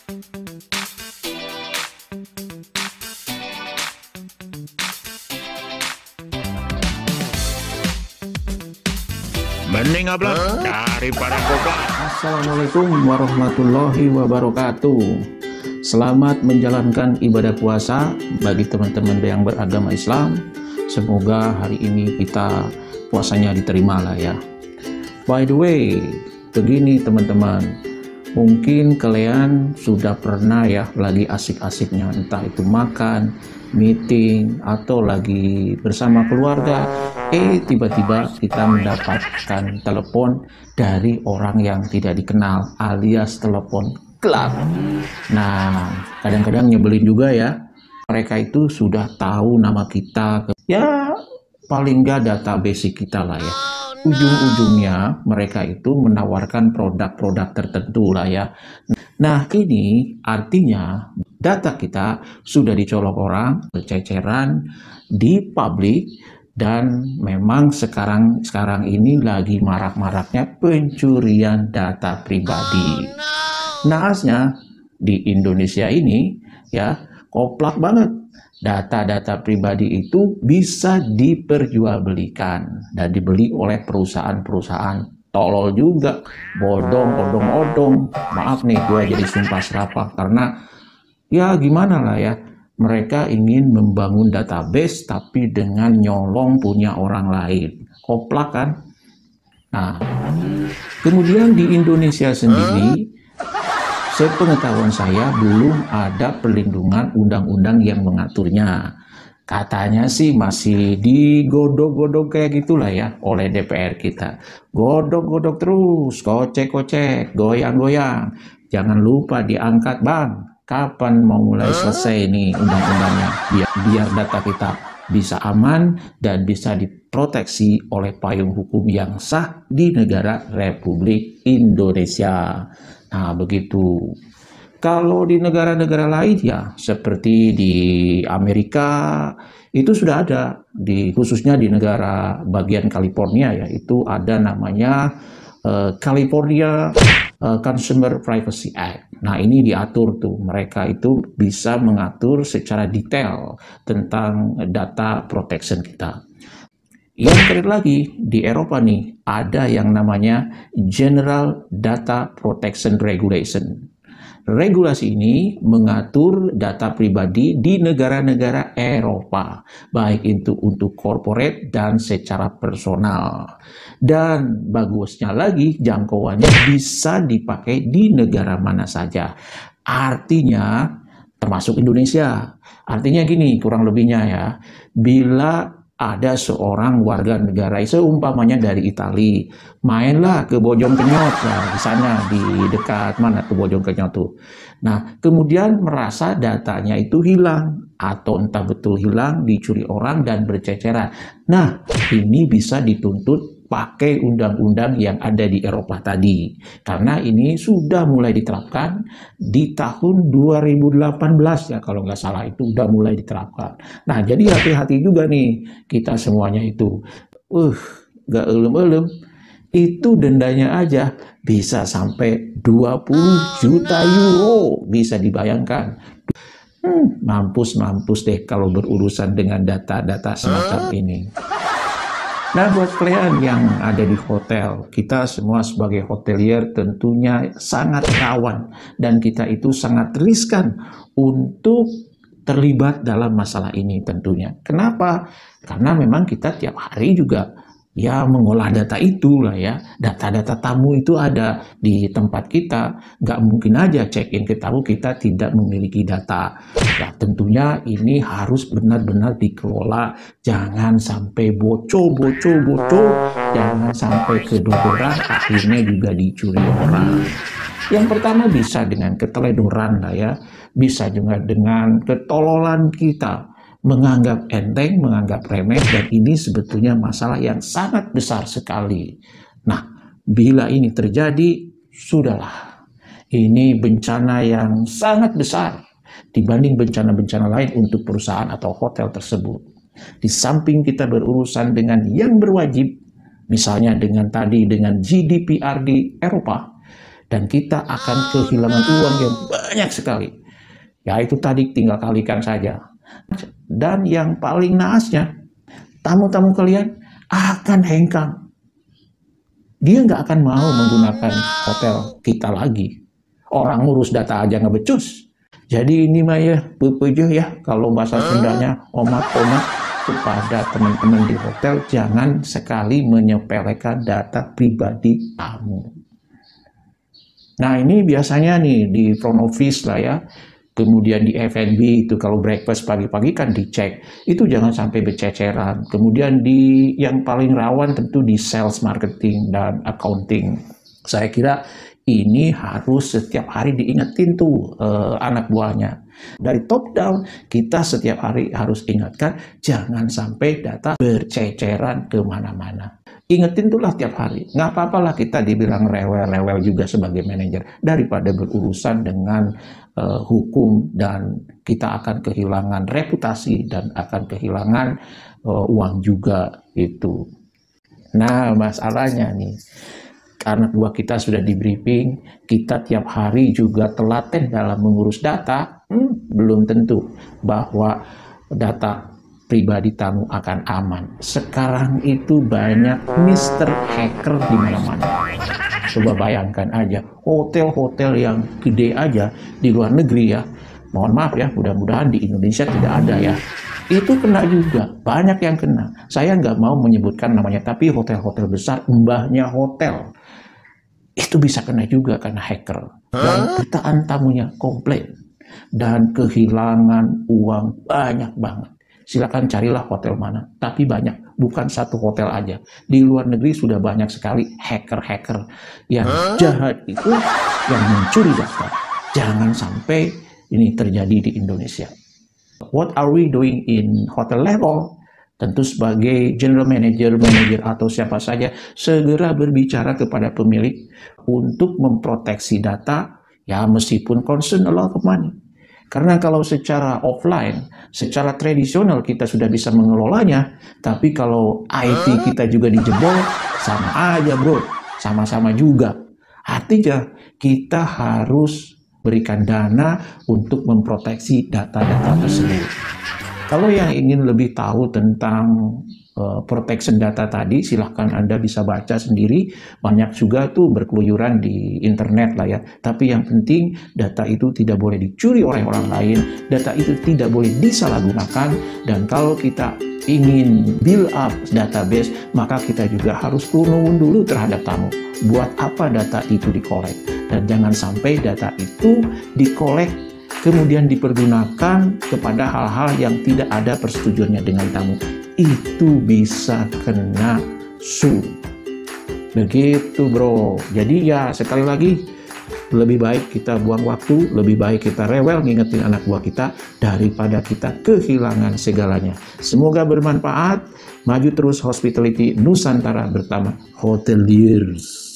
Mending ablak daripada goblok. Assalamualaikum warahmatullahi wabarakatuh. Selamat menjalankan ibadah puasa bagi teman-teman yang beragama Islam. Semoga hari ini kita puasanya diterima lah ya. By the way, begini teman-teman, mungkin kalian sudah pernah ya lagi asik-asiknya, entah itu makan, meeting, atau lagi bersama keluarga, tiba-tiba kita mendapatkan telepon dari orang yang tidak dikenal alias telepon gelap. Nah, kadang-kadang nyebelin juga ya. Mereka itu sudah tahu nama kita, ya paling nggak data basic kita lah ya. Ujung-ujungnya mereka itu menawarkan produk-produk tertentu lah ya. Nah, ini artinya data kita sudah dicolok orang, berceceran, di publik, dan memang sekarang ini lagi marak-maraknya pencurian data pribadi. Naasnya di Indonesia ini ya koplak banget. Data-data pribadi itu bisa diperjualbelikan dan dibeli oleh perusahaan-perusahaan tolol juga, bodong-odong. Maaf nih, gue jadi sumpah serapah karena ya gimana lah ya, mereka ingin membangun database tapi dengan nyolong punya orang lain. Koplak kan? Nah, kemudian di Indonesia sendiri, sepengetahuan saya belum ada perlindungan undang-undang yang mengaturnya. Katanya sih masih digodok-godok kayak gitulah ya oleh DPR kita. Godok-godok terus, kocek-kocek, goyang-goyang. Jangan lupa diangkat bang. Kapan mau mulai selesai nih undang-undangnya? Biar data kita bisa aman dan bisa diproteksi oleh payung hukum yang sah di negara Republik Indonesia. Nah, begitu. Kalau di negara-negara lain ya, seperti di Amerika, itu sudah ada, khususnya di negara bagian California ya, itu ada namanya California Consumer Privacy Act. Nah, ini diatur tuh, mereka itu bisa mengatur secara detail tentang data protection kita. Yang terakhir lagi, di Eropa nih, ada yang namanya General Data Protection Regulation. Regulasi ini mengatur data pribadi di negara-negara Eropa, baik itu untuk corporate dan secara personal. Dan bagusnya lagi, jangkauannya bisa dipakai di negara mana saja. Artinya, termasuk Indonesia. Artinya gini, kurang lebihnya ya, bila ada seorang warga negara, seumpamanya dari Itali, mainlah ke Bojongkenyot, nah, di sana di dekat mana tuh Bojongkenyot tuh. Nah, kemudian merasa datanya itu hilang atau entah betul hilang, dicuri orang dan berceceran. Nah, ini bisa dituntut pakai undang-undang yang ada di Eropa tadi. Karena ini sudah mulai diterapkan di tahun 2018 ya, kalau nggak salah itu udah mulai diterapkan. Nah, jadi hati-hati juga nih kita semuanya itu. Nggak elem-elem. Itu dendanya aja bisa sampai 20 juta euro. Bisa dibayangkan. Mampus deh kalau berurusan dengan data-data semacam ini. Nah, buat kalian yang ada di hotel, kita semua sebagai hotelier tentunya sangat rawan dan kita itu sangat riskan untuk terlibat dalam masalah ini tentunya. Kenapa? Karena memang kita tiap hari juga ya mengolah data itu lah ya. Data-data tamu itu ada di tempat kita. Nggak mungkin aja check-in ke tamu kita tidak memiliki data. Ya tentunya ini harus benar-benar dikelola. Jangan sampai bocor. Jangan sampai kedodoran, akhirnya juga dicuri orang. Yang pertama bisa dengan keteledoran lah ya. Bisa juga dengan ketololan kita. Menganggap enteng, menganggap remeh, dan ini sebetulnya masalah yang sangat besar sekali. Nah, bila ini terjadi, sudahlah. Ini bencana yang sangat besar dibanding bencana-bencana lain untuk perusahaan atau hotel tersebut. Di samping kita berurusan dengan yang berwajib, misalnya dengan GDPR di Eropa, dan kita akan kehilangan uang yang banyak sekali. Ya itu tadi tinggal kalikan saja. Dan yang paling naasnya, tamu-tamu kalian akan hengkang. Dia nggak akan mau menggunakan hotel kita lagi. Orang ngurus data aja nggak becus. Jadi ini mah ya, bepejo ya, kalau bahasa Sundanya omat-omat kepada teman-teman di hotel, jangan sekali menyepelekan data pribadi tamu. Nah ini biasanya nih di front office lah ya, kemudian di F&B itu kalau breakfast pagi-pagi kan dicek, itu jangan sampai bececeran. Kemudian di yang paling rawan tentu di sales, marketing, dan accounting. Saya kira ini harus setiap hari diingetin tuh anak buahnya. Dari top down, kita setiap hari harus ingatkan, jangan sampai data berceceran kemana-mana. Ingetin tuh lah tiap hari. Nggak apa-apalah kita dibilang rewel-rewel juga sebagai manajer, daripada berurusan dengan hukum dan kita akan kehilangan reputasi dan akan kehilangan uang juga itu. Nah masalahnya nih, karena buah kita sudah di briefing, kita tiap hari juga telaten dalam mengurus data, belum tentu bahwa data pribadi tamu akan aman. Sekarang itu banyak Mr. Hacker di mana-mana. Coba bayangkan aja, hotel-hotel yang gede aja di luar negeri ya, mohon maaf ya, mudah-mudahan di Indonesia tidak ada ya, itu kena juga, banyak yang kena. Saya nggak mau menyebutkan namanya, tapi hotel-hotel besar, mbahnya hotel, itu bisa kena juga karena hacker. Dan jutaan tamunya komplain dan kehilangan uang banyak banget. Silakan carilah hotel mana, tapi banyak, bukan satu hotel aja. Di luar negeri sudah banyak sekali hacker-hacker yang jahat itu, yang mencuri data. Jangan sampai ini terjadi di Indonesia. What are we doing in hotel level? Tentu sebagai general manager, manager atau siapa saja, segera berbicara kepada pemilik untuk memproteksi data, ya meskipun concern a lot of money. Karena kalau secara offline, secara tradisional kita sudah bisa mengelolanya, tapi kalau IT kita juga dijebol, sama aja bro, sama-sama juga. Artinya kita harus berikan dana untuk memproteksi data-data tersebut. Kalau yang ingin lebih tahu tentang protection data tadi, silahkan Anda bisa baca sendiri. Banyak juga tuh berkeluyuran di internet lah ya. Tapi yang penting data itu tidak boleh dicuri oleh orang lain. Data itu tidak boleh disalahgunakan. Dan kalau kita ingin build up database, maka kita juga harus turun dulu terhadap tamu. Buat apa data itu dikolek? Dan jangan sampai data itu dikolek kemudian dipergunakan kepada hal-hal yang tidak ada persetujuannya dengan tamu. Itu bisa kena su. Begitu bro. Jadi ya sekali lagi, lebih baik kita buang waktu, lebih baik kita rewel ngingetin anak buah kita daripada kita kehilangan segalanya. Semoga bermanfaat. Maju terus hospitality Nusantara bersama Hoteliers.